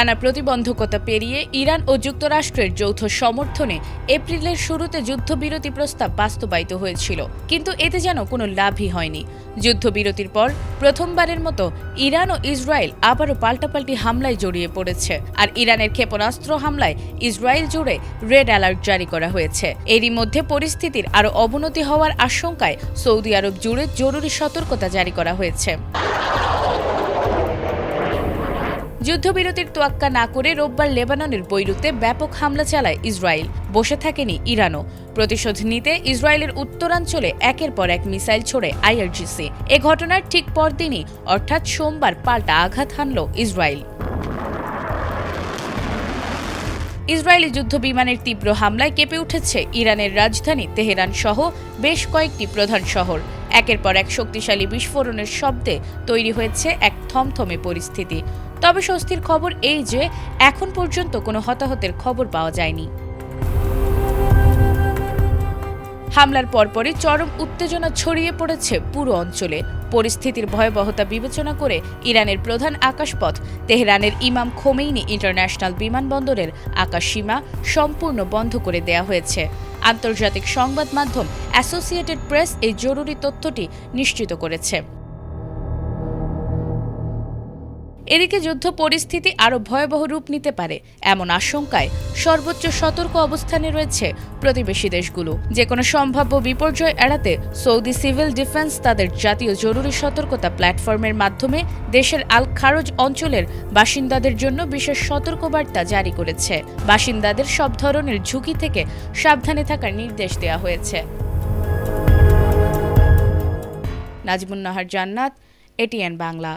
নানা প্রতিবন্ধকতা পেরিয়ে ইরান ও যুক্তরাষ্ট্রের যৌথ সমর্থনে এপ্রিলের শুরুতে যুদ্ধবিরতি প্রস্তাব বাস্তবায়িত হয়েছিল, কিন্তু এতে যেন কোনো লাভই হয়নি। যুদ্ধবিরতির পর প্রথমবারের মতো ইরান ও ইসরায়েল আবারও পাল্টাপাল্টি হামলায় জড়িয়ে পড়েছে, আর ইরানের ক্ষেপণাস্ত্র হামলায় ইসরায়েল জুড়ে রেড অ্যালার্ট জারি করা হয়েছে। এরই মধ্যে পরিস্থিতির আরও অবনতি হওয়ার আশঙ্কায় সৌদি আরব জুড়ে জরুরি সতর্কতা জারি করা হয়েছে। যুদ্ধবিরতির তোয়াক্কা না করে রোববার লেবাননের বৈরুতে ব্যাপক হামলা চালায় ইসরায়েল। বসে থাকেনি ইরানও। প্রতিশোধ নিতে ইসরায়েলের উত্তরাঞ্চলে একের পর এক মিসাইল ছোড়ে আইআরজিসি। এ ঘটনার ঠিক পরদিনই অর্থাৎ সোমবার পাল্টা আঘাত হানল ইসরায়েল। ইসরায়েলি যুদ্ধবিমানের তীব্র হামলায় কেঁপে উঠেছে ইরানের রাজধানী তেহরান সহ বেশ কয়েকটি প্রধান শহর। একের পর এক শক্তিশালী বিস্ফোরণের শব্দে তৈরি হয়েছে এক থমথমে পরিস্থিতি। তবে স্বস্তির খবর এই যে এখন পর্যন্ত কোনো হতাহতের খবর পাওয়া যায়নি। হামলার পরপরই চরম উত্তেজনা ছড়িয়ে পড়েছে পুরো অঞ্চলে। পরিস্থিতির ভয়াবহতা বিবেচনা করে ইরানের প্রধান আকাশপথ তেহরানের ইমাম খোমেইনি ইন্টারন্যাশনাল বিমানবন্দরের আকাশসীমা সম্পূর্ণ বন্ধ করে দেয়া হয়েছে। আন্তর্জাতিক সংবাদ মাধ্যম অ্যাসোসিয়েটেড প্রেস এই জরুরি তথ্যটি নিশ্চিত করেছে। এদিকে যুদ্ধ পরিস্থিতি আরও ভয়াবহ রূপ নিতে পারে এমন আশঙ্কায় সর্বোচ্চ সতর্ক অবস্থানে রয়েছে প্রতিবেশী দেশগুলো। যে কোনো সম্ভাব্য বিপর্যয় এড়াতে সৌদি সিভিল ডিফেন্স তাদের জাতীয় জরুরি সতর্কতা প্ল্যাটফর্মের মাধ্যমে দেশের আল খারজ অঞ্চলের বাসিন্দাদের জন্য বিশেষ সতর্কবার্তা জারি করেছে। বাসিন্দাদের সব ধরনের ঝুঁকি থেকে সাবধানে থাকার নির্দেশ দেওয়া হয়েছে। নাজমুন নাহার জান্নাত, এটিএন বাংলা।